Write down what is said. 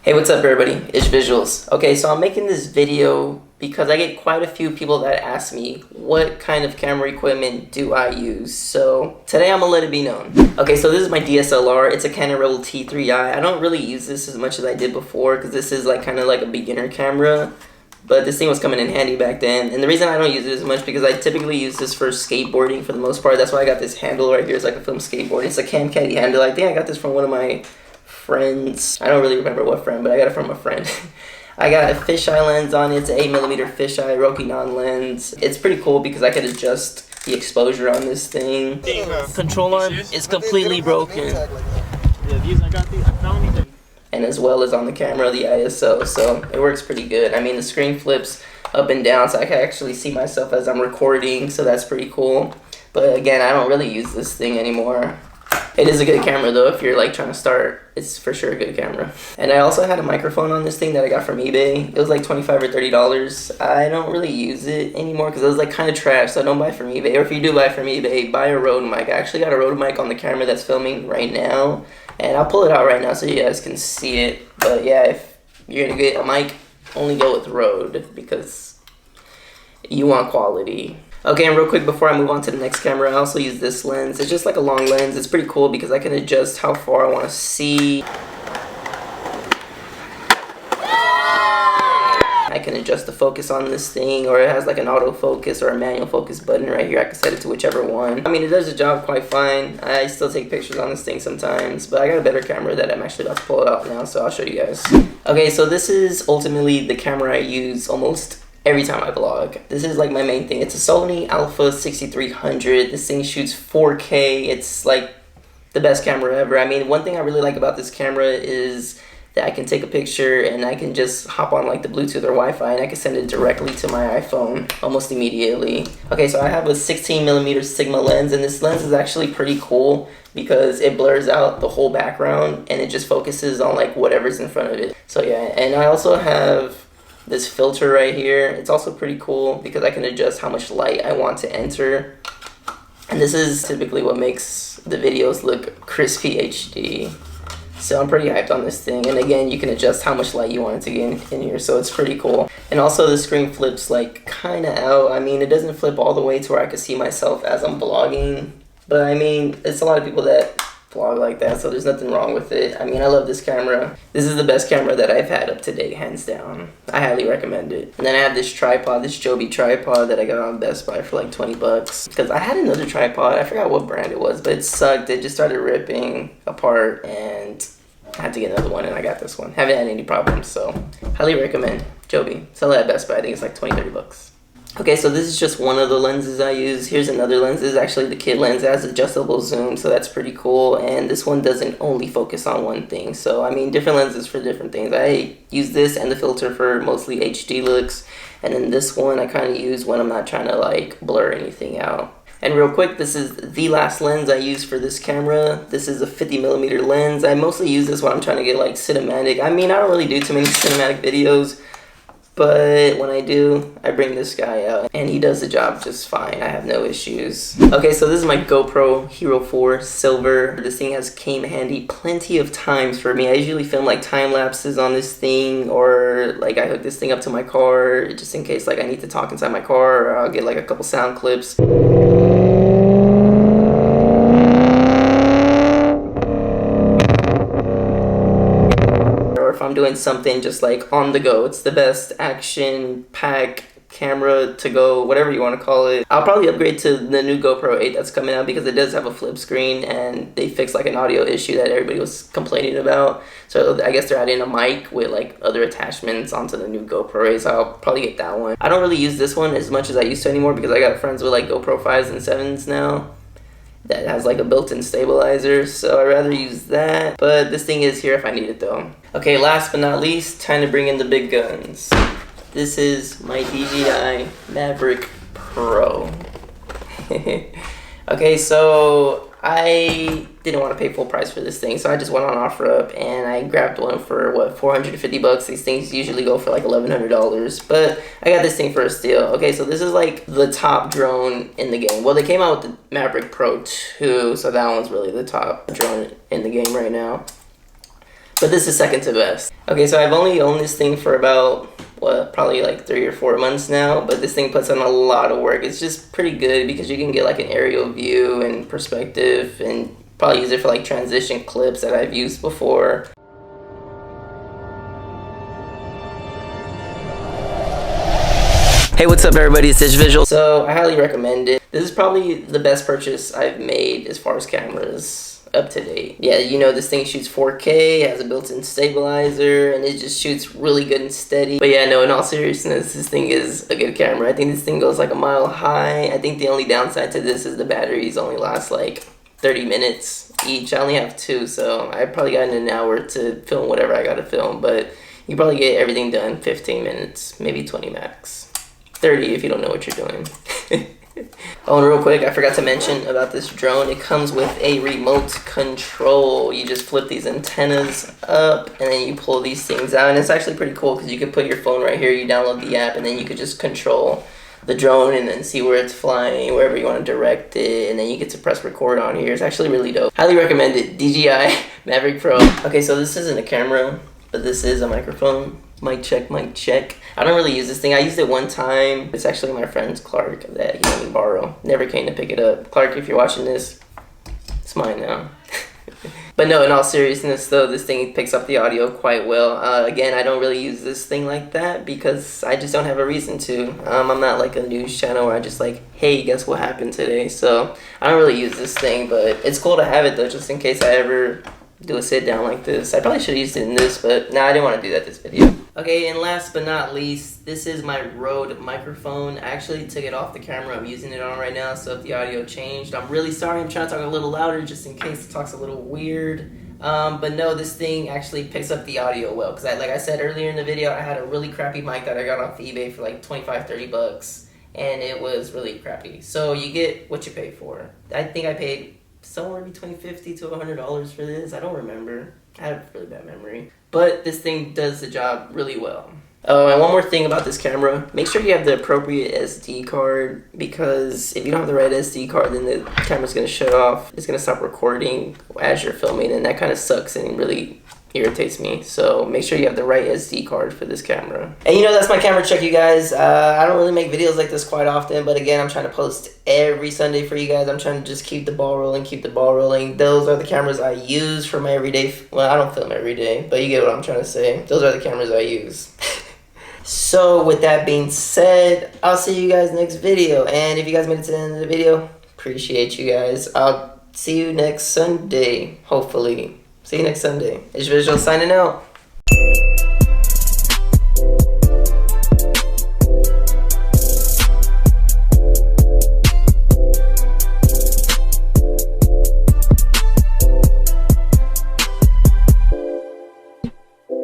Hey, what's up everybody? It's Visuals. Okay, so I'm making this video because I get quite a few people that ask me what kind of camera equipment do I use. So today I'm gonna let it be known. Okay, so this is my DSLR. It's a Canon Rebel T3i. I don't really use this as much as I did before because this is like kind of like a beginner camera. But this thing was coming in handy back then. And the reason I don't use it as much because I typically use this for skateboarding for the most part. That's why I got this handle right here. It's like a film skateboard. It's a Cam Caddy handle. I think I got this from one of my friends. I don't really remember what friend, but I got it from a friend. I got a fisheye lens on it. It's an 8mm fisheye Rokinon lens. It's pretty cool because I could adjust the exposure on this thing. Control arm is completely broken. And as well as on the camera, the ISO, so it works pretty good. I mean, the screen flips up and down, so I can actually see myself as I'm recording, so that's pretty cool. But again, I don't really use this thing anymore. It is a good camera though. If you're like trying to start, it's for sure a good camera. And I also had a microphone on this thing that I got from eBay. It was like $25 or $30. I don't really use it anymore because it was like kind of trash, so don't buy from eBay. Or if you do buy from eBay, buy a Rode mic. I actually got a Rode mic on the camera that's filming right now, and I'll pull it out right now so you guys can see it. But yeah, if you're gonna get a mic, only go with Rode because you want quality. Okay, and real quick before I move on to the next camera, I also use this lens. It's just like a long lens. It's pretty cool because I can adjust how far I want to see. I can adjust the focus on this thing, or it has like an autofocus or a manual focus button right here. I can set it to whichever one. I mean, it does the job quite fine. I still take pictures on this thing sometimes, but I got a better camera that I'm actually about to pull it out now, so I'll show you guys. Okay, so this is ultimately the camera I use almost every time I vlog. This is like my main thing. It's a Sony Alpha 6300. This thing shoots 4K. It's like the best camera ever. I mean, one thing I really like about this camera is that I can take a picture and I can just hop on like the Bluetooth or Wi-Fi and I can send it directly to my iPhone almost immediately. Okay, so I have a 16mm Sigma lens, and this lens is actually pretty cool because it blurs out the whole background and it just focuses on like whatever's in front of it. So yeah, and I also have this filter right here. It's also pretty cool because I can adjust how much light I want to enter. And this is typically what makes the videos look crispy HD. So I'm pretty hyped on this thing. And again, you can adjust how much light you want it to get in here, so it's pretty cool. And also the screen flips like kind of out. I mean, it doesn't flip all the way to where I can see myself as I'm vlogging. But I mean, it's a lot of people that vlog like that, so there's nothing wrong with it. I mean, I love this camera. This is the best camera that I've had up to date, hands down. I highly recommend it. And then I have this tripod, this Joby tripod that I got on Best Buy for like 20 bucks. Because I had another tripod, I forgot what brand it was, but it sucked. It just started ripping apart and I had to get another one, and I got this one. Haven't had any problems, so highly recommend Joby. Sell it at Best Buy. I think it's like 20-30 bucks. Okay, so this is just one of the lenses I use. Here's another lens. This is actually the kit lens. It has adjustable zoom, so that's pretty cool. And this one doesn't only focus on one thing. So, I mean, different lenses for different things. I use this and the filter for mostly HD looks. And then this one I kind of use when I'm not trying to, like, blur anything out. And real quick, this is the last lens I use for this camera. This is a 50mm lens. I mostly use this when I'm trying to get, like, cinematic. I mean, I don't really do too many cinematic videos, but when I do, I bring this guy out and he does the job just fine. I have no issues. Okay, so this is my GoPro Hero 4 Silver. This thing has came handy plenty of times for me. I usually film like time lapses on this thing, or like I hook this thing up to my car just in case like I need to talk inside my car, or I'll get like a couple sound clips. If I'm doing something just like on the go. It's the best action pack camera to go, whatever you want to call it. I'll probably upgrade to the new GoPro 8 that's coming out because it does have a flip screen and they fixed like an audio issue that everybody was complaining about. So I guess they're adding a mic with like other attachments onto the new GoPro 8, so I'll probably get that one. I don't really use this one as much as I used to anymore because I got friends with like GoPro 5s and 7s now that has like a built-in stabilizer, so I'd rather use that. But this thing is here if I need it though. Okay, last but not least, time to bring in the big guns. This is my DJI Maverick Pro. Okay, so I didn't want to pay full price for this thing, so I just went on OfferUp and I grabbed one for what, 450 bucks. These things usually go for like $1,100, but I got this thing for a steal. Okay, so this is like the top drone in the game. Well, they came out with the Maverick Pro 2, so that one's really the top drone in the game right now. But this is second to best. Okay, so I've only owned this thing for about, what, probably like 3 or 4 months now, but this thing puts on a lot of work. It's just pretty good because you can get like an aerial view and perspective, and probably use it for like transition clips that I've used before. Hey, what's up everybody, it's Visual. So I highly recommend it. This is probably the best purchase I've made as far as cameras up to date. Yeah, you know, this thing shoots 4K, has a built-in stabilizer, and it just shoots really good and steady. But yeah, no, in all seriousness, this thing is a good camera. I think this thing goes like a mile high. I think the only downside to this is the batteries only last like 30 minutes each. I only have 2, so I probably got in an hour to film whatever I gotta film, but you probably get everything done in 15 minutes, maybe 20 max. 30 if you don't know what you're doing. Oh, and real quick, I forgot to mention about this drone. It comes with a remote control. You just flip these antennas up and then you pull these things out. And it's actually pretty cool because you can put your phone right here, you download the app, and then you could just control the drone and then see where it's flying, wherever you want to direct it, and then you get to press record on here. It's actually really dope. Highly recommend it. DJI Mavic Pro. Okay, so this isn't a camera, but this is a microphone. Mic check, mic check. I don't really use this thing. I used it one time. It's actually my friend's, Clark, that he let me borrow. Never came to pick it up. Clark, if you're watching this, it's mine now. But no, in all seriousness though, this thing picks up the audio quite well. Again, I don't really use this thing like that because I just don't have a reason to. I'm not like a news channel where I just like, hey, guess what happened today? So I don't really use this thing, but it's cool to have it though, just in case I ever do a sit down like this. I probably should have used it in this, but nah, I didn't want to do that this video. Okay, and last but not least, this is my Rode microphone. I actually took it off the camera I'm using it on right now, so if the audio changed, I'm really sorry. I'm trying to talk a little louder just in case it talks a little weird. But no, this thing actually picks up the audio well, because like I said earlier in the video, I had a really crappy mic that I got off eBay for like 25-30 bucks, and it was really crappy. So you get what you pay for. I think I paid somewhere between $50 to $100 for this. I don't remember. I have a really bad memory. But this thing does the job really well. Oh, and one more thing about this camera. Make sure you have the appropriate SD card, because if you don't have the right SD card, then the camera's going to shut off. It's going to stop recording as you're filming, and that kind of sucks and really irritates me. So make sure you have the right SD card for this camera. And you know, that's my camera check, you guys. I don't really make videos like this quite often, but again, I'm trying to post every Sunday for you guys. I'm trying to just keep the ball rolling, keep the ball rolling. Those are the cameras I use for my everyday, well, I don't film every day, but you get what I'm trying to say. Those are the cameras I use. So with that being said, I'll see you guys next video. And if you guys made it to the end of the video, appreciate you guys. I'll see you next Sunday, hopefully. See you next Sunday. It's Visual signing out.